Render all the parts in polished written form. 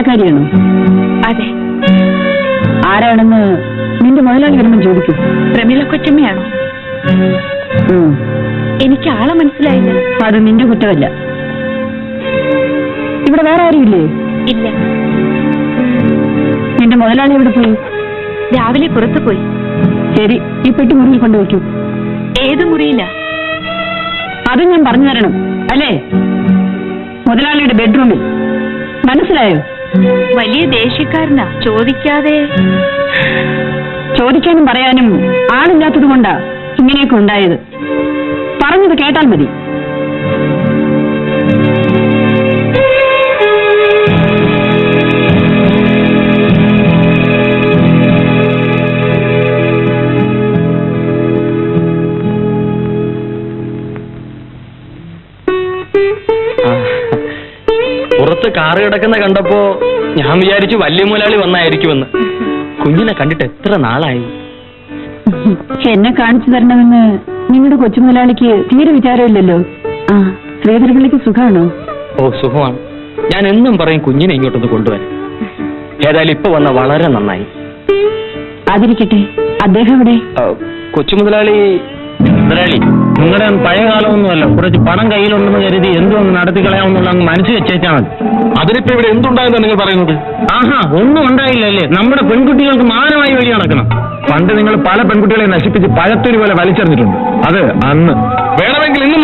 വേലക്കാരിയാണോ? അതെ. ആരാണെന്ന് നിന്റെ മുതലാളി വരുമ്പം ചോദിക്കും. പ്രമീള കൊച്ചമ്മയാണോ? എനിക്ക് ആളെ മനസ്സിലായില്ല. അത് നിന്റെ കുറ്റമല്ല. ഇവിടെ വേറെ ആരുമില്ലേ? ഇല്ല. നിന്റെ മുതലാളി എവിടെ പോയി? രാവിലെ പുറത്തു പോയി. ശരി, ഈ പെട്ടി മുറിയിൽ കൊണ്ടുവയ്ക്കൂ. ഏത് മുറിയില്ല? അതും ഞാൻ പറഞ്ഞു തരണം അല്ലേ? മുതലാളിയുടെ ബെഡ്റൂമിൽ. മനസ്സിലായോ? വലിയ ദേഷ്യക്കാരനാ. ചോദിക്കാതെ. ചോദിക്കാനും പറയാനും ആളില്ലാത്തത് കൊണ്ടാ ഇങ്ങനെയൊക്കെ ഉണ്ടായത്. പറഞ്ഞത് കേട്ടാൽ മതി. പുറത്ത് കാറ് കിടക്കുന്ന കണ്ടപ്പോ ഞാൻ വിചാരിച്ചു വലിയ മുതലാളി വന്നായിരിക്കുമെന്ന്. കുഞ്ഞിനെ കണ്ടിട്ട് എത്ര നാളായി. എന്നെ കാണിച്ചു തരണമെന്ന് നിങ്ങളുടെ കൊച്ചുമുതലാളിക്ക് തീരെ വിചാരമില്ലല്ലോ. ആ, ശ്രീധരപിള്ളിക്ക് സുഖാണോ? ഓ, സുഖമാണ്. ഞാൻ എന്നും പറയും കുഞ്ഞിനെ ഇങ്ങോട്ടൊന്ന് കൊണ്ടുവരാൻ. ഏതായാലും ഇപ്പൊ വന്ന വളരെ നന്നായി. അതിരിക്കട്ടെ, അദ്ദേഹം എവിടെ? കൊച്ചുമുതലാളി നിങ്ങളുടെ പഴയ കാലമൊന്നുമല്ല. കുറച്ച് പണം കയ്യിലുണ്ടെന്ന് കരുതി എന്തും നടത്തി കളയാമെന്നുള്ള അങ്ങ് മനസ്സിൽ വെച്ചേച്ചാൽ മതി. അതിനിപ്പോ ഇവിടെ എന്തുണ്ടായെന്നാണ് നിങ്ങൾ പറയുന്നത്? ആഹാ, ഒന്നും ഉണ്ടായില്ലല്ലേ? നമ്മുടെ പെൺകുട്ടികൾക്ക് മാനമായി വഴി നടക്കണം. പണ്ട് നിങ്ങൾ പല പെൺകുട്ടികളെ നശിപ്പിച്ച് പഴത്തൊരു പോലെ വലിച്ചെറിഞ്ഞിട്ടുണ്ട്. അത് അന്ന്. വേണമെങ്കിൽ ഇന്നും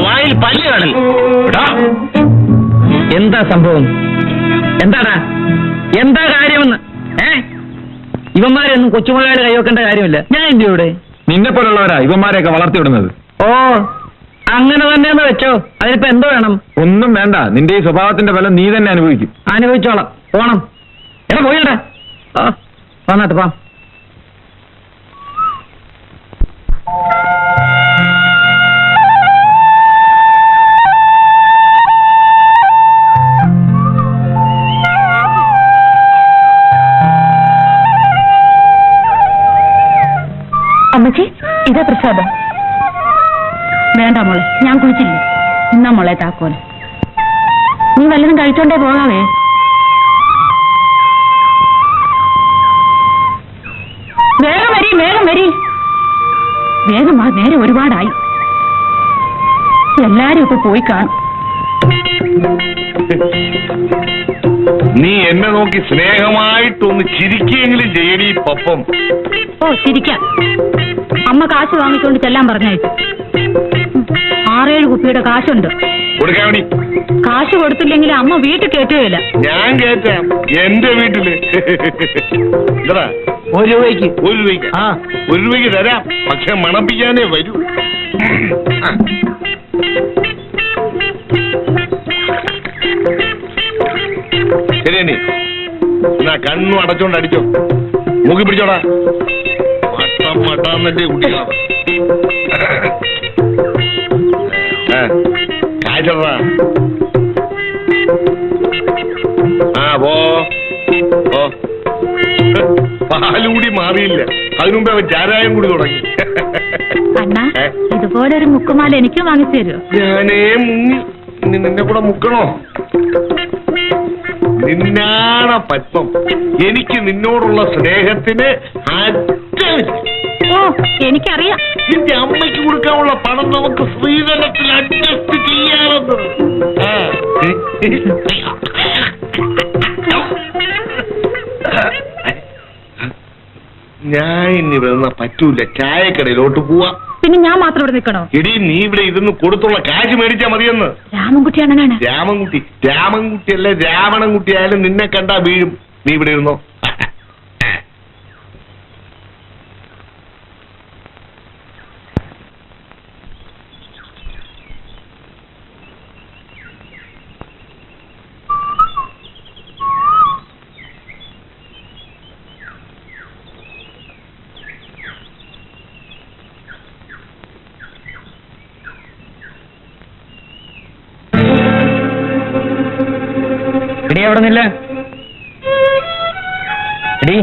വായിൽ പല്ല് കടൽ. എന്താ സംഭവം? എന്താടാ? എന്താ കാര്യമെന്ന്? ഇവന്മാരെയൊന്നും കൊച്ചുമുതലാളി കൈവെക്കേണ്ട കാര്യമില്ല. ഞാൻ എന്ത് ഇവിടെ? നിന്നെ പോലുള്ളവരാ ഇവന്മാരെയൊക്കെ വളർത്തിവിടുന്നത്. ഓ, അങ്ങനെ തന്നെയെന്ന് വെച്ചോ. അതിനിപ്പോ എന്തോ വേണം? ഒന്നും വേണ്ട. നിന്റെ ഈ സ്വഭാവത്തിന്റെ ഫലം നീ തന്നെ അനുഭവിക്കും. അനുഭവിച്ചോളാം. പോണം. എടാ പോയിടാ. വന്നാട്ട് പോ. അമ്മച്ചി, ഇതാ പ്രസാദം. വേണ്ട മോളെ, ഞാൻ കുളിച്ചില്ല. ഇന്നാ മോളെ താക്കോല്. നീ വല്ലതും കഴിച്ചോണ്ടേ പോകാവേ. വേഗം വരി, വേഗം വരി. വേഗം വാ, നേരെ ഒരുപാടായി. എല്ലാരും ഇപ്പൊ പോയി കാണും. നീ എന്നെ നോക്കി സ്നേഹമായിട്ടൊന്ന് ചിരിക്കെങ്കിലും ചെയ്യണീ പപ്പം. ഓ, ചിരിക്കാം. അമ്മ കാശ് വാങ്ങിക്കൊണ്ട് ചെല്ലാൻ പറഞ്ഞയച്ചു. 6-7 കുപ്പിയുടെ കാശുണ്ട്. കൊടുക്കാൻ വേണ്ടി കാശ് കൊടുത്തില്ലെങ്കിൽ അമ്മ വീട്ടിൽ കയറ്റുകയില്ല. ഞാൻ കേറ്റാം എന്റെ വീട്ടില്. എന്താ? 1 രൂപയ്ക്ക്. 1 രൂപയ്ക്ക്? ആ, 1 രൂപയ്ക്ക് തരാം. പക്ഷെ മണപ്പിക്കാനേ വരൂ. ശരി, എന്നാ കണ്ണും അടച്ചോണ്ട് അടിച്ചോ. മൂക്കി പിടിച്ചോടാ. മട്ടം മട്ടാന്നെ കുട്ടികളാ. കാഴ്ചടാ. ആ, പോ. പാലുകൂടി മാറിയില്ല. അതിനുമുമ്പ് അവൻ ചാരായം കൂടി തുടങ്ങി. അണ്ണാ, ഇതുപോലെ ഒരു മുക്കുമാല എനിക്ക് വാങ്ങിച്ചു തരുമോ? ഞാനേ മുങ്ങി. നിന്നെ കൂടെ മുക്കണോ? നിന്നാണ പത്മം. എനിക്ക് നിന്നോടുള്ള സ്നേഹത്തിന് ഓ, എനിക്കറിയാം. നിന്റെ അമ്മയ്ക്ക് കൊടുക്കാനുള്ള പണം നമുക്ക് ശ്രീധരത്തിൽ അഡ്ജസ്റ്റ് ചെയ്യാറുണ്ട്. ഞാൻ ഇനി വരുന്ന പറ്റൂല. ചായക്കടയിലോട്ട് പോവാ. പിന്നെ ഞാൻ മാത്രം ഇവിടെ നിൽക്കണോ? എടി, നീ ഇവിടെ ഇരുന്ന് കൊടുത്തുള്ള കാശ് മേടിച്ചാ മതിയെന്ന്. രാമൻകുട്ടി അണ്ണനാണ്. രാമൻകുട്ടി അല്ല, രാവണൻകുട്ടി ആയാലും നിന്നെ കണ്ടാ വീഴും. നീ ഇവിടെ ഇരുന്നോ. എവിടെ നില്ല? എടീ,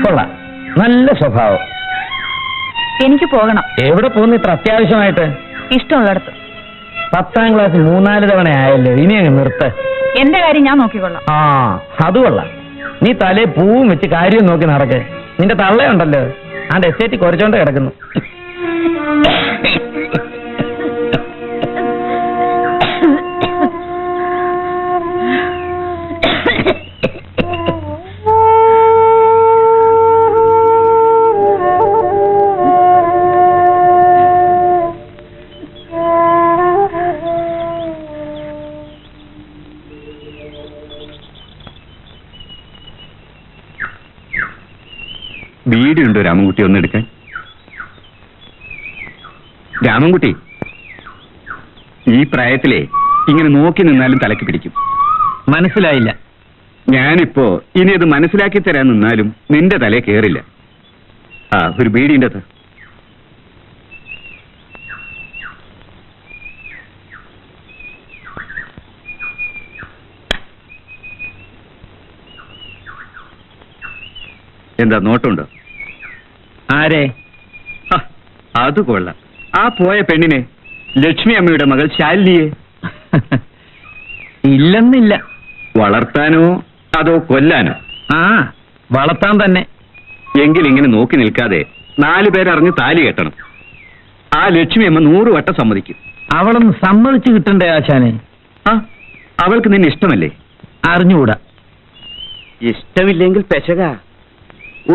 കൊള്ളാം, നല്ല സ്വഭാവം. എനിക്ക് പോകണം. എവിടെ പോകുന്നു ഇത്ര അത്യാവശ്യമായിട്ട്? ഇഷ്ടമുള്ളിടത്ത്. 10ാം ക്ലാസ് 3-4 തവണ ആയല്ലോ, ഇനി അങ്ങ് നിർത്ത്. എന്റെ കാര്യം ഞാൻ നോക്കിക്കൊള്ളാം. ആ അത് കൊള്ളാം. നീ തലേ പൂവും വെച്ച് കാര്യം നോക്കി നടക്ക്. നിന്റെ തള്ളയുണ്ടല്ലോ, ആണ്ട് എസ്റ്റേറ്റ് കുറച്ചോണ്ട് കിടക്കുന്നു. വീടുണ്ടോ രാമൻകുട്ടി ഒന്നെടുക്കാൻ? രാമൻകുട്ടി, ഈ പ്രായത്തിലെ ഇങ്ങനെ നോക്കി നിന്നാലും തലക്ക് പിടിക്കും. മനസ്സിലായില്ല. ഞാനിപ്പോ ഇനി അത് മനസ്സിലാക്കി തരാൻ നിന്നാലും നിന്റെ തലേ കേറില്ല. ആ ഒരു ബീഡിന്റെ അകത്ത്. എന്താ നോട്ടുണ്ടോ? ആരെ? ഹ, അത് കൊള്ളാം. ആ പോയ പെണ്ണിനെ, ലക്ഷ്മി അമ്മയുടെ മകൾ ശാലിനിയെ. ഇല്ലെന്നില്ല. വളർത്താനോ അതോ കൊല്ലാനോ? ആ വളർത്താൻ തന്നെ. എങ്കിൽ ഇങ്ങനെ നോക്കി നിൽക്കാതെ 4 പേരറിഞ്ഞ് താലി കെട്ടണം. ആ ലക്ഷ്മി അമ്മ 100 വട്ടം സമ്മതിക്കും. അവളൊന്ന് സമ്മതിച്ചു കിട്ടണ്ടേ ആശാനെ? ആ അവൾക്ക് നിന്നെ ഇഷ്ടമല്ലേ? അറിഞ്ഞുകൂടാ. ഇഷ്ടമില്ലെങ്കിൽ പെശക.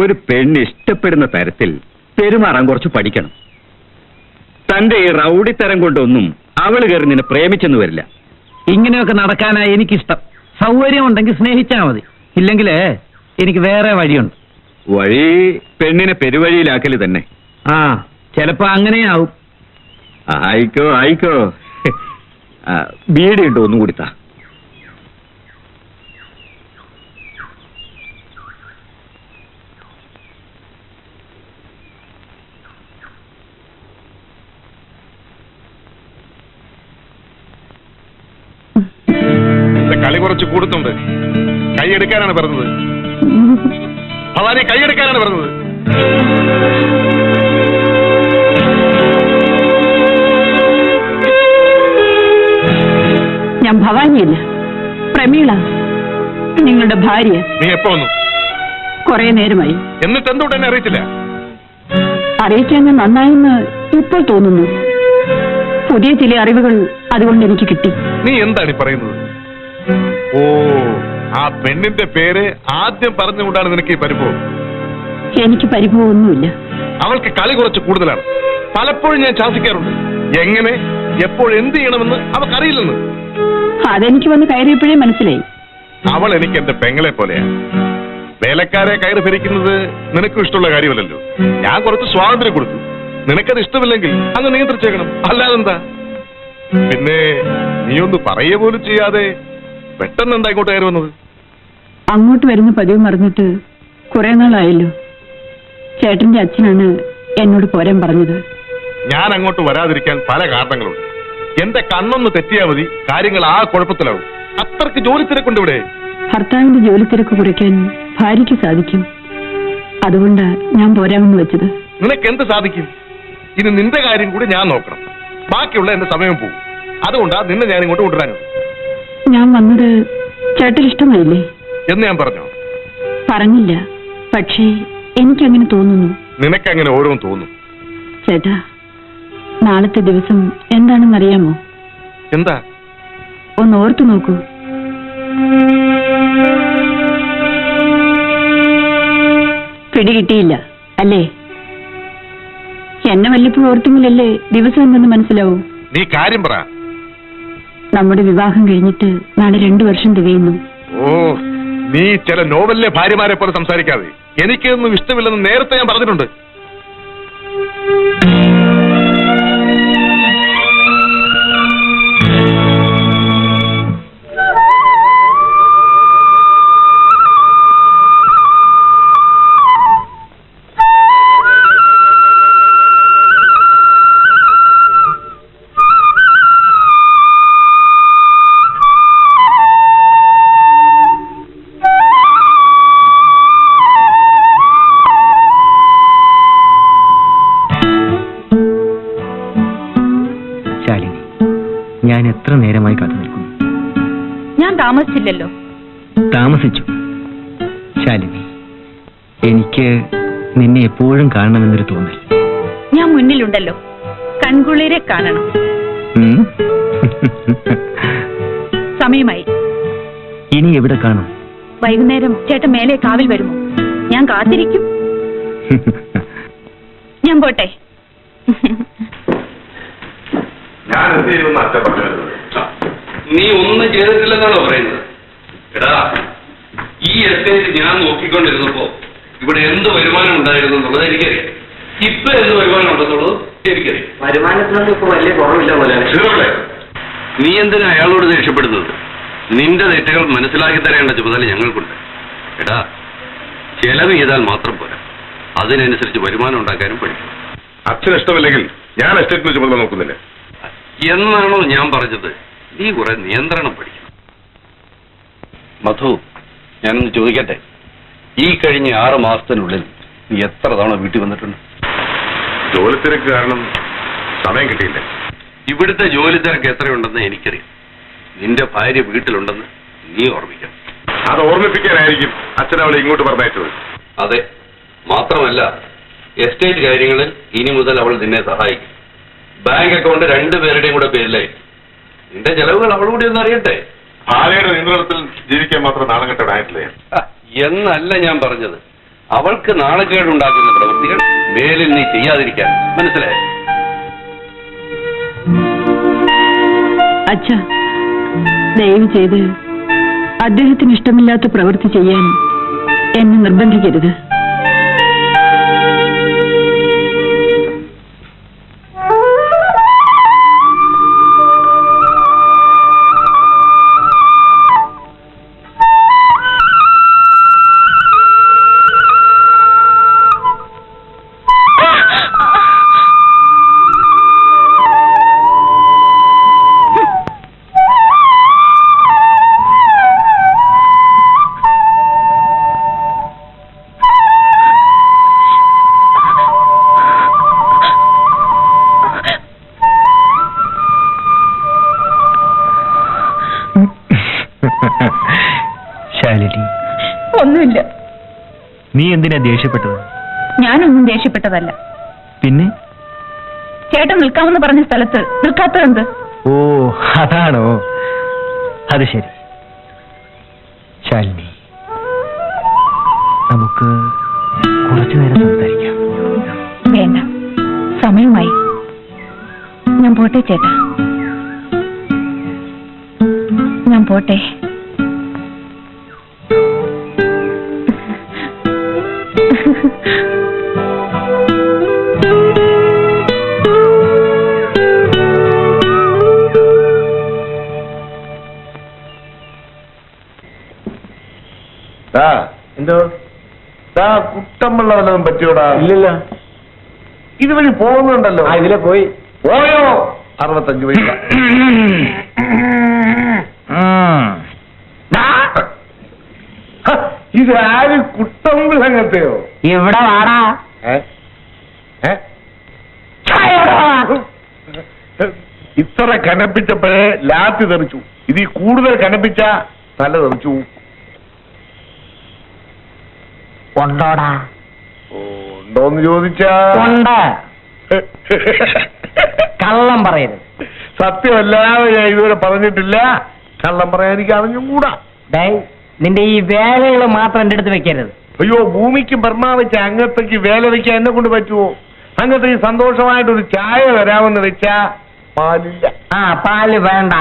ഒരു പെണ്ണ് ഇഷ്ടപ്പെടുന്ന തരത്തിൽ പെരുമാറാൻ കുറച്ച് പഠിക്കണം. തന്റെ ഈ റൗഡിത്തരം കൊണ്ടൊന്നും അവള് കയറി നിന്നെ പ്രേമിച്ചെന്ന് വരില്ല. ഇങ്ങനെയൊക്കെ നടക്കാനാ എനിക്കിഷ്ടം. സൗകര്യം ഉണ്ടെങ്കിൽ സ്നേഹിച്ചാ മതി, ഇല്ലെങ്കിൽ എനിക്ക് വേറെ വഴിയുണ്ട്. വഴി പെണ്ണിനെ പെരുവഴിയിലാക്കല് തന്നെ. ആ ചിലപ്പോ അങ്ങനെയാവും. ആയിക്കോ ആയിക്കോ. ബീഡിയുണ്ടോ ഒന്നും കൊടുത്താ? കളി കുറച്ച് കൂടുന്നുണ്ട്. കൈയെടുക്കാനാണ് പറഞ്ഞത്. ഭവാനി കൈയെടുക്കാനാണ് പറഞ്ഞത്. ഞാൻ ഭവാനിയല്ല, പ്രമീള, നിങ്ങളുടെ ഭാര്യ. നീ എപ്പോ വന്നു? കുറെ നേരമായി. എന്നിട്ട് എന്തുകൊണ്ട് എന്നെ അറിയിച്ചില്ല? അറിയിക്കാൻ ഞാൻ നന്നായെന്ന് ഇപ്പോൾ തോന്നുന്നു. പുതിയ ചില അറിവുകൾ അതുകൊണ്ട് എനിക്ക് കിട്ടി. നീ എന്താണ് ഈ പറയുന്നത്? ഓ, ആ പെണ്ണിന്റെ പേര് ആദ്യം പറഞ്ഞുകൊണ്ടാണ് നിനക്ക് ഈ പരിഭവം. എനിക്ക് പരിഭവമൊന്നുമില്ല. അവൾക്ക് കളി കുറച്ച് കൂടുതലാണ്. പലപ്പോഴും ഞാൻ ശാസിക്കാറുണ്ട്. എങ്ങനെ എപ്പോൾ എന്ത് ചെയ്യണമെന്ന് അവൾക്കറിയില്ലെന്ന്. അതെനിക്ക് വന്ന് കയറിയപ്പോഴേ മനസ്സിലായി. അവൾ എനിക്ക് എന്റെ പെങ്ങളെ പോലെയാ. വേലക്കാരെ കയറി ഭരിക്കുന്നത് നിനക്കും ഇഷ്ടമുള്ള കാര്യമല്ലല്ലോ. ഞാൻ കുറച്ച് സ്വാതന്ത്ര്യം കൊടുത്തു. നിനക്കത് ഇഷ്ടമില്ലെങ്കിൽ അങ്ങ് നിയന്ത്രിച്ചേക്കണം, അല്ലാതെന്താ? പിന്നെ നീ ഒന്ന് പറയുക പോലും ചെയ്യാതെ പെട്ടെന്ന് എന്താ ഇങ്ങോട്ട് കയറി വന്നത്? അങ്ങോട്ട് വരുന്ന പതിവ് മറന്നിട്ട് കുറെ നാളായല്ലോ. ചേട്ടന്റെ അച്ഛനാണ് എന്നോട് പോരാൻ പറഞ്ഞത്. ഞാൻ അങ്ങോട്ട് വരാതിരിക്കാൻ പല കാരണങ്ങളുണ്ട്. എന്റെ കണ്ണൊന്ന് തെറ്റിയാൽ മതി, കാര്യങ്ങൾ ആ കുഴപ്പത്തിലാവും. അത്രക്ക് ജോലി തിരക്കുണ്ട് ഇവിടെ. ഭർത്താവിന്റെ ജോലി തിരക്ക് കുറയ്ക്കാൻ ഭാര്യയ്ക്ക് സാധിക്കും. അതുകൊണ്ട് ഞാൻ പോരാമെന്ന് വെച്ചത്. നിനക്ക് എന്ത് സാധിക്കും? ഇനി നിന്റെ കാര്യം കൂടി ഞാൻ നോക്കണം. ബാക്കിയുള്ള എന്റെ സമയം പോകും. അതുകൊണ്ടാ നിന്നെ ഞാൻ ഇങ്ങോട്ട് കൊണ്ടുവരാനും. ഞാൻ വന്നത് ചേട്ടൻ ഇഷ്ടമായില്ലേ എന്ന് ഞാൻ പറഞ്ഞോ? പറഞ്ഞില്ല, പക്ഷേ എനിക്കങ്ങനെ തോന്നുന്നു. നിനക്കങ്ങനെ ഓരോന്ന് തോന്നും. ചേട്ടാ, നാളത്തെ ദിവസം എന്താണെന്നറിയാമോ? എന്താ? ഒന്ന് ഓർത്തു നോക്കൂ. പിടികിട്ടിയില്ല അല്ലേ? എന്നെ വല്ലപ്പോഴും ഓർത്തെങ്കിലല്ലേ ദിവസം എന്തെന്ന് മനസ്സിലാവൂ. നീ കാര്യം പറ. നമ്മുടെ വിവാഹം കഴിഞ്ഞിട്ട് നാളെ 2 വർഷം തികയുന്നു. ഓ, നീ ചില നോവലിലെ ഭാര്യമാരെ പോലെ സംസാരിക്കാതെ. എനിക്കൊന്നും ഇഷ്ടമില്ലെന്ന് നേരത്തെ ഞാൻ പറഞ്ഞിട്ടുണ്ട്. ഞാൻ എത്ര നേരമായി കാത്തു നിൽക്കുന്നു. ഞാൻ താമസിച്ചില്ലല്ലോ. താമസിച്ചു ശാലിനി. എനിക്ക് നിന്നെ എപ്പോഴും കാണണമെന്നൊരു തോന്നൽ. ഞാൻ മുന്നിലുണ്ടല്ലോ, കൺകുളിരെ കാണണം. ഉം? സമയമായി. ഇനി എവിടെ കാണും? വൈകുന്നേരം ചേട്ടൻ മേലെ കാവിൽ വരുമോ? ഞാൻ കാത്തിരിക്കും. ഞാൻ പോട്ടെ. ഞാൻ എന്ത് ചെയ്യുമെന്ന് അച്ഛൻ പറഞ്ഞത്? നീ ഒന്നും ചെയ്തിട്ടില്ലെന്നാണോ പറയുന്നത്? എടാ, ഈ എസ്റ്റേറ്റ് ഞാൻ നോക്കിക്കൊണ്ടിരുന്നപ്പോ ഇവിടെ എന്ത് വരുമാനം ഉണ്ടായിരുന്നു എന്നുള്ളത് എനിക്കറിയാം. ഇപ്പൊ എന്ത് വരുമാനം ഉണ്ടെന്നുള്ളത് എനിക്കറിയാം. വരുമാനത്തിനൊന്നും ഇപ്പൊ വലിയ കുറവില്ല പോലെ. ശരിയല്ലേ? നീ എന്തിനാ അയാളോട് ദേഷ്യപ്പെടുന്നത്? നിന്റെ തെറ്റുകൾ മനസ്സിലാക്കി തരേണ്ട ചുമതല ഞങ്ങൾക്കുണ്ട്. എടാ, ചെലവ് ചെയ്താൽ മാത്രം പോരാ, അതിനനുസരിച്ച് വരുമാനം ഉണ്ടാക്കാനും പഠിക്കണം. അച്ഛന് ഇഷ്ടമില്ലെങ്കിൽ ഞാൻ എസ്റ്റേറ്റിന് ചുമതല നോക്കുന്നില്ല. എന്നാണോ ഞാൻ പറഞ്ഞത്? നീ കുറെ നിയന്ത്രണം പഠിക്കണം. മധു, ഞാനൊന്ന് ചോദിക്കട്ടെ, ഈ കഴിഞ്ഞ 6 മാസത്തിനുള്ളിൽ നീ എത്ര തവണ വീട്ടിൽ വന്നിട്ടുണ്ട്? ജോലി തിരക്ക് കാരണം സമയം കിട്ടിയില്ല. ഇവിടുത്തെ ജോലി തിരക്ക് എത്രയുണ്ടെന്ന് എനിക്കറിയാം. നിന്റെ ഭാര്യ വീട്ടിലുണ്ടെന്ന് നീ ഓർമ്മിക്കണം. അത് ഓർമ്മിപ്പിക്കാനായിരിക്കും അച്ഛൻ അവളെ ഇങ്ങോട്ട് പറഞ്ഞയച്ചത്. അതെ, മാത്രമല്ല എസ്റ്റേറ്റ് കാര്യങ്ങളിൽ ഇനി മുതൽ അവൾ നിന്നെ സഹായിക്കും. ബാങ്ക് അക്കൗണ്ട് 2 പേരുടെയും കൂടെ പേരിലായി. നിന്റെ ചെലവുകൾ അവളുകൂടി ഒന്ന് അറിയട്ടെ. ഭാര്യയുടെ നിയന്ത്രണത്തിൽ ജീവിക്കാൻ മാത്രം നാണം കെട്ടവനായിട്ടില്ല ഞാൻ. എന്നല്ല ഞാൻ പറഞ്ഞത്. അവൾക്ക് നാണക്കേടുണ്ടാക്കുന്ന പ്രവൃത്തികൾ മേലിൽ നീ ചെയ്യാതിരിക്കാൻ. മനസ്സിലായോ? അച്ഛ, ദയവ് ചെയ്ത് അദ്ദേഹത്തിന് ഇഷ്ടമില്ലാത്ത പ്രവൃത്തി ചെയ്യാൻ എന്നെ നിർബന്ധിക്കരുത്. ശാലിനി, ഒന്നുമില്ല. നീ എന്തിനാ ദേഷ്യപ്പെട്ടത്? ഞാനൊന്നും ദേഷ്യപ്പെട്ടതല്ല. പിന്നെ? ചേട്ടൻ നിൽക്കാമെന്ന് പറഞ്ഞ സ്ഥലത്ത് നിൽക്കാത്തതെന്ത്? ഓ, അതാണോ? അത് ശരി. ശാലിനി, നമുക്ക് കുറച്ചു നേരം സംസാരിക്കാം. വേണ്ട, സമയമായി. ഞാൻ പോട്ടെ ചേട്ടാ, ഞാൻ പോട്ടെ. എന്തോ കുട്ടമ്പള്ള വല്ലതും പറ്റിയോടാ? ഇല്ലല്ല. ഇതുവഴി പോകുന്നുണ്ടല്ലോ. ഇതിലെ പോയി. പോയോ? 65 പൈസ. ഇത് ആര്? കുട്ടമ്പിളങ്ങത്തെയോ? ഇവിടെ വാടാ. ഇത്ര കനപ്പിച്ചപ്പോഴേ ലാത്തി തെറിച്ചു. ഇത് കൂടുതൽ കനപ്പിച്ച തല തെറിച്ചു. കൊണ്ടോടാ. ഉണ്ടോന്ന് ചോദിച്ചാ കൊണ്ട്. കള്ളം പറയരുത്. സത്യമല്ലാതെ ഞാൻ ഇതുവരെ പറഞ്ഞിട്ടില്ല. കള്ളം പറയാൻ എനിക്ക് അറിഞ്ഞുകൂടാ. നിന്റെ ഈ വേലകൾ മാത്രം എന്റെ അടുത്ത് വെക്കരുത്. അയ്യോ, ഭൂമിക്ക് ബ്രഹ്മ വെച്ച അങ്ങത്തേക്ക് വേല വെക്കാൻ എന്നെ കൊണ്ട് പറ്റുമോ? അങ്ങത്തേക്ക് സന്തോഷമായിട്ടൊരു ചായ വരാമെന്ന് വെച്ചാ പാലില്ല. പാല് വേണ്ട.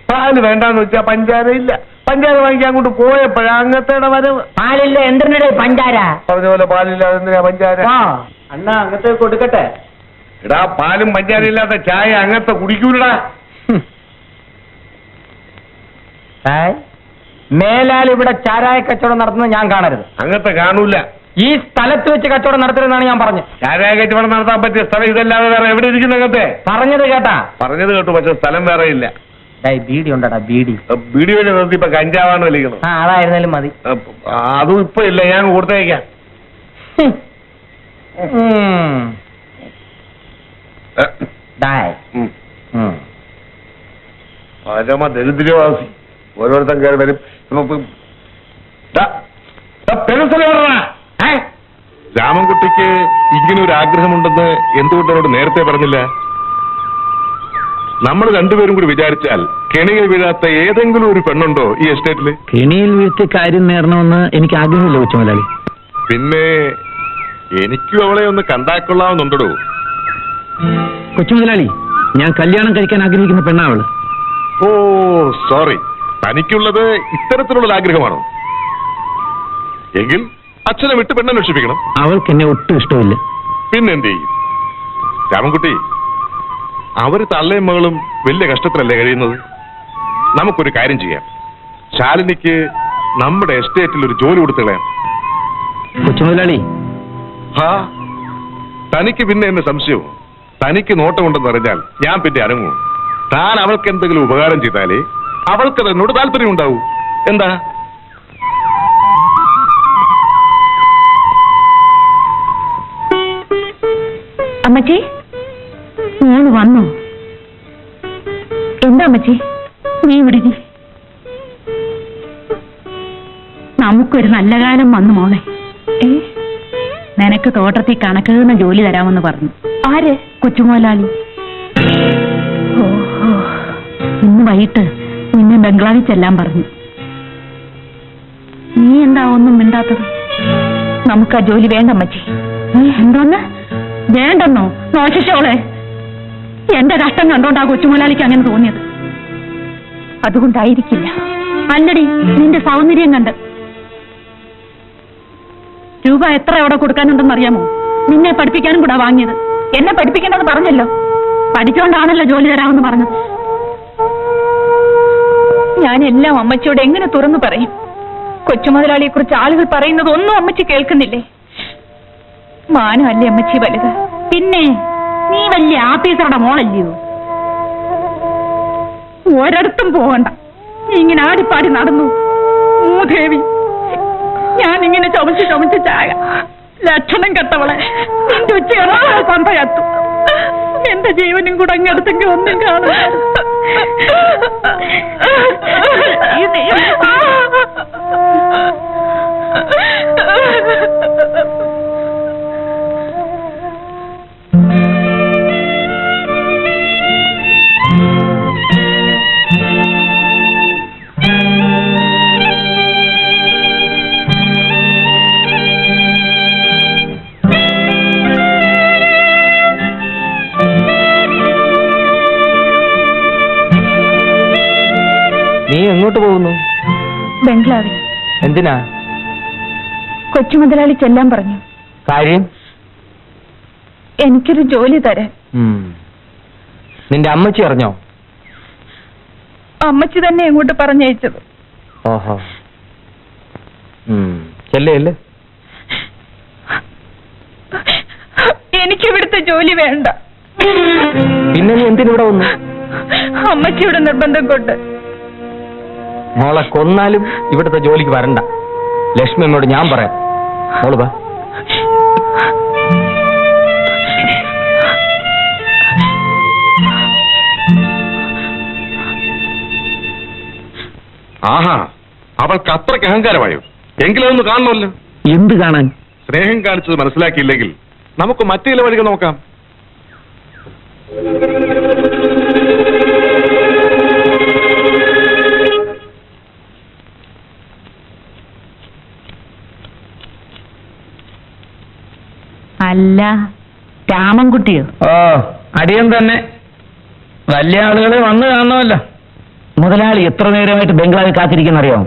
പാല് വേണ്ടാന്ന് വെച്ചാ പഞ്ചാര ഇല്ല. പഞ്ചാര വാങ്ങിക്കാൻ അങ്ങോട്ട് പോയപ്പോഴാ അങ്ങത്തേടെ വരവ്. പാലില്ല. എന്തിനടേ പഞ്ചാര? പറഞ്ഞ പോലെ പാലില്ല, എന്തിനാ പഞ്ചാര? അണ്ണാ അങ്ങത്തെ കൊടുക്കട്ടെ. എടാ, പാലും പഞ്ചാര ഇല്ലാത്ത ചായ അങ്ങത്തെ കുടിക്കൂലടാ. മേലാൽ ഇവിടെ ചാരായ കച്ചവടം നടത്തുന്നത് ഞാൻ കാണരുത്. അങ്ങത്തെ കാണൂല. ഈ സ്ഥലത്ത് വെച്ച് കച്ചവടം നടത്തരുതെന്നാണ് ഞാൻ പറഞ്ഞത്. ചാരായ കച്ചവടം നടത്താൻ പറ്റിയ സ്ഥലം ഇതല്ലാതെ വേറെ എവിടെ ഇരിക്കുന്ന അങ്ങത്തെ? പറഞ്ഞത് കേട്ടാ? പറഞ്ഞത് കേട്ടു, പക്ഷെ സ്ഥലം വേറെ ഇല്ല. ബീഡി ഉണ്ടടാ, ബീഡി. ബീഡി വഴി നിർത്തി ഇപ്പൊ കഞ്ചാവാണ് വലിക്കണം. അതായിരുന്നാലും മതി. അതും ഇപ്പൊ ഇല്ല, ഞാൻ കൊടുത്തേക്കാം. പരമ ദരിദ്രവാസി. ഓരോരുത്തൻ കയറി വരും. രാമൻകുട്ടിക്ക് ഇങ്ങനെ ഒരു ആഗ്രഹമുണ്ടെന്ന് എന്തുകൊണ്ട് എന്നോട് നേരത്തെ പറഞ്ഞില്ല? നമ്മൾ രണ്ടുപേരും കൂടി വിചാരിച്ചാൽ കെണിയിൽ വീഴാത്ത ഏതെങ്കിലും ഒരു പെണ്ണുണ്ടോ ഈ എസ്റ്റേറ്റില്? കെണിയിൽ വീഴ്ത്തി കാര്യം നേടണമെന്ന് എനിക്ക് ആഗ്രഹമില്ല കൊച്ചുമുതലാളി. പിന്നെ എനിക്കും അവളെ ഒന്ന് കണ്ടാക്കൊള്ളാവുന്നുണ്ടോ? കൊച്ചുമുതലാളി, ഞാൻ കല്യാണം കഴിക്കാൻ ആഗ്രഹിക്കുന്ന പെണ്ണാവള്. ഓ സോറി, തനിക്കുള്ളത് ഇത്തരത്തിലുള്ള ആഗ്രഹമാണോ? എങ്കിൽ അച്ഛനെ വിട്ട് പെണ്ണന്വേഷിപ്പിക്കണം. അവൾക്ക് എന്നെ ഒട്ടും ഇഷ്ടമില്ല. പിന്നെന്ത് ചെയ്യും? രാമൻകുട്ടി, അവര് തള്ളയും മകളും വലിയ കഷ്ടത്തിലല്ലേ കഴിയുന്നത്. നമുക്കൊരു കാര്യം ചെയ്യാം. ശാലിനിക്ക് നമ്മുടെ എസ്റ്റേറ്റിൽ ഒരു ജോലി കൊടുത്തു കളയാം. കൊച്ചുമുതലാളി, ഹാ, തനിക്ക് പിന്നെ എന്നെ സംശയവും. തനിക്ക് നോട്ടമുണ്ടെന്ന് അറിഞ്ഞാൽ ഞാൻ പിന്നെ അനങ്ങും. താൻ അവൾക്ക് എന്തെങ്കിലും ഉപകാരം ചെയ്താലേ അവൾക്കത് എന്നോട് താല്പര്യം ഉണ്ടാവൂ. എന്താ? അമ്മച്ചി, മോള് വന്നു. എന്താ അമ്മച്ചി നീ ഇവിടെ? നമുക്കൊരു നല്ല കാലം വന്നു മോളെ. നിനക്ക് തോട്ടത്തിൽ കണക്കെഴുതുന്ന ജോലി തരാമെന്ന് പറഞ്ഞു. ആര്? കൊച്ചുമുതലാളി. ഓഹോ, ഇന്ന് വൈകിട്ട് നിന്നെ ബംഗ്ലാവിൽ ചെല്ലാൻ പറഞ്ഞു. നീ എന്താ ഒന്നും മിണ്ടാത്തത്? നമുക്ക് ആ ജോലി വേണ്ട അമ്മച്ചി. എന്തോന്ന് വേണ്ടെന്നോ? നോശിച്ചോളെ, എന്റെ കഷ്ടം കണ്ടോണ്ടാ കൊച്ചുമുതലാളിക്ക് അങ്ങനെ തോന്നിയത്. അതുകൊണ്ടായിരിക്കില്ല. അല്ലടി, നിന്റെ സൗന്ദര്യം കണ്ട്. രൂപ എത്ര അവിടെ കൊടുക്കാനുണ്ടെന്ന് അറിയാമോ? നിന്നെ പഠിപ്പിക്കാനും കൂടാ വാങ്ങിയത്. എന്നെ പഠിപ്പിക്കേണ്ടത് പറഞ്ഞല്ലോ. പഠിച്ചോണ്ടാണല്ലോ ജോലി തരാമെന്ന് പറഞ്ഞത്. ഞാൻ എല്ലാം അമ്മച്ചിയോട് എങ്ങനെ തുറന്നു പറയും? കൊച്ചുമുതലാളിയെ കുറിച്ച് ആളുകൾ പറയുന്നത് ഒന്നും അമ്മച്ചി കേൾക്കുന്നില്ലേ? മാനമല്ലേ അമ്മച്ചി വലുത്? പിന്നെ നീ വലിയ ആഫീസറുടെ മോളല്ലയോ? ഒരിടത്തും പോകണ്ട. നീ ഇങ്ങനെ ആടിപ്പാടി നടന്നു. മൂദേവി, ഞാനിങ്ങനെ ചുമച്ച് ചായ. ലക്ഷണം കെട്ടവളെ, നിന്റെ ഉച്ചയോടെ കൊന്തയത്തു. എന്റെ ജീവനും കൂടെ അങ്ങെടുത്തെങ്കിൽ ഒന്നും കാണും. നീ എങ്ങോട്ട് പോകുന്നു? ബംഗ്ലാവിൽ. എന്തിനാ? കൊച്ചുമുതലാളി ചെല്ലാൻ പറഞ്ഞു. കാര്യം? എനിക്കൊരു ജോലി തരാൻ. നിന്റെ അമ്മച്ചി അറിഞ്ഞോ? അമ്മച്ചി തന്നെ എങ്ങോട്ട് പറഞ്ഞയച്ചത്. ഓഹോ, ചെല്ലേ. എനിക്കിവിടുത്തെ ജോലി വേണ്ട. പിന്നെ നീ എന്തിനിവിടെ വന്നു? അമ്മച്ചിയുടെ നിർബന്ധം കൊണ്ട്. മോളെ കൊന്നാലും ഇവിടുത്തെ ജോലിക്ക് വരണ്ട. ലക്ഷ്മി അമ്മയോട് ഞാൻ പറയാം. മോള് വാ. ആഹാ, അവൾക്ക് അത്രയ്ക്ക് അഹങ്കാരമായോ? എങ്കിലും ഒന്ന് കാണണമല്ലോ. എന്ത് കാണാൻ? സ്നേഹം കാണിച്ചത് മനസ്സിലാക്കിയില്ലെങ്കിൽ നമുക്ക് മറ്റു ചില വഴികൾ നോക്കാം. അല്ല, രാമൻകുട്ടിയോ? ഓ, അടിയൻ തന്നെ. വലിയ ആളുകളെ വന്നു കാണണമല്ലോ. മുതലാളി എത്ര നേരമായിട്ട് ബംഗ്ലാവിൽ കാത്തിരിക്കുന്നറിയോ?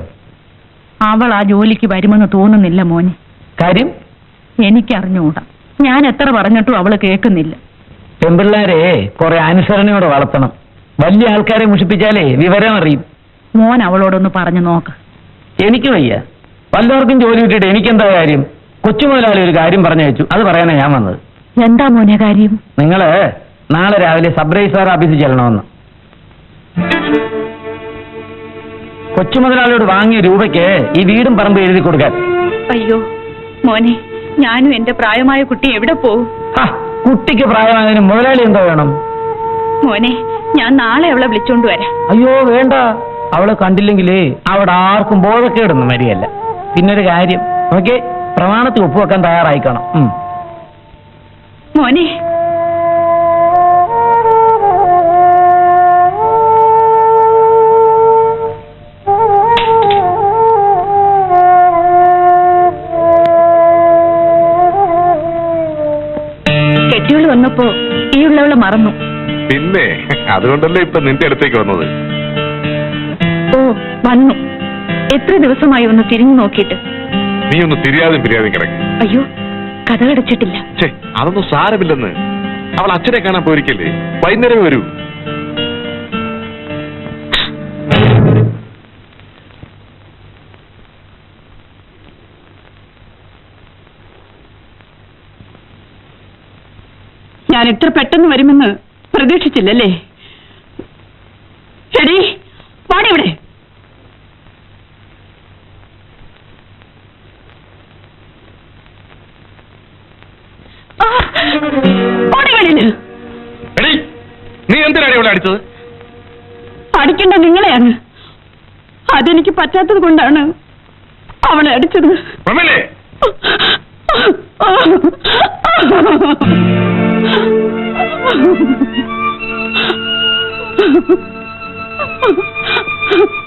അവൾ ആ ജോലിക്ക് വരുമെന്ന് തോന്നുന്നില്ല മോനെ. കാര്യം? എനിക്കറിഞ്ഞൂടാ. ഞാൻ എത്ര പറഞ്ഞിട്ടും അവള് കേൾക്കുന്നില്ല. പെമ്പിള്ളാരെ കുറെ അനുസരണയോടെ വളർത്തണം. വലിയ ആൾക്കാരെ മുഷിപ്പിച്ചാലേ വിവരം അറിയും. മോൻ അവളോടൊന്ന് പറഞ്ഞു നോക്ക്. എനിക്ക് വയ്യ. വല്ലവർക്കും ജോലി കിട്ടിയിട്ട് എനിക്കെന്താ കാര്യം? കൊച്ചുമുതലാളി ഒരു കാര്യം പറഞ്ഞു വെച്ചു, അത് പറയാനാ ഞാൻ വന്നത്. എന്താ മോനെ കാര്യം? നിങ്ങള് നാളെ രാവിലെ സബ് രജിസ്ട്രാർ ഓഫീസിൽ ചെല്ലണമെന്ന്. കൊച്ചുമുതലാളിയോട് വാങ്ങിയ രൂപയ്ക്ക് ഈ വീടും പറമ്പ് എഴുതി കൊടുക്കാൻ. അയ്യോ മോനെ, ഞാനും എന്റെ പ്രായമായ കുട്ടി എവിടെ പോവും? കുട്ടിക്ക് പ്രായമായതിന് മുതലാളി എന്തോ വേണം? മോനെ, ഞാൻ നാളെ അവളെ വിളിച്ചോണ്ട് വരാം. അയ്യോ വേണ്ട, അവളെ കണ്ടില്ലെങ്കിലേ അവിടെ ആർക്കും ബോധക്കേടൊന്നും വരികയല്ല. പിന്നൊരു കാര്യം, ഓക്കെ, പ്രമാണത്തിൽ ഒപ്പുവെക്കാൻ തയ്യാറായിക്കണം. മോനെ, കെട്ടിയോള് വന്നപ്പോ ഈ ഉള്ളവളെ മറന്നു. പിന്നെ അതുകൊണ്ടല്ലേ ഇപ്പൊ നിന്റെ അടുത്തേക്ക് വന്നത്. ഓ വന്നു. എത്ര ദിവസമായി ഒന്ന് തിരിഞ്ഞു നോക്കിയിട്ട്. നീ ഒന്ന് തിരിയാതെ കിടക്കും. അയ്യോ, കഥ കടച്ചിട്ടില്ല. ഛേ, അതൊന്നും സാരമില്ലെന്ന്. അവൾ അച്ഛനെ കാണാൻ പോയിരിക്കല്ലേ, വൈകുന്നേരം വരൂ. ഞാൻ ഇത്ര പെട്ടെന്ന് വരുമെന്ന് പ്രതീക്ഷിച്ചില്ലല്ലേ? എടീ, വാടി ഇവിടെ. എടീ, നീ എന്തിനാണ് ഇവിടെ അടിച്ചത്? അടിക്കേണ്ട നിങ്ങളെയാണ്. അതെനിക്ക് പറ്റാത്തത് കൊണ്ടാണ് അവളെ അടിച്ചത്. പ്രമേലേ, Oh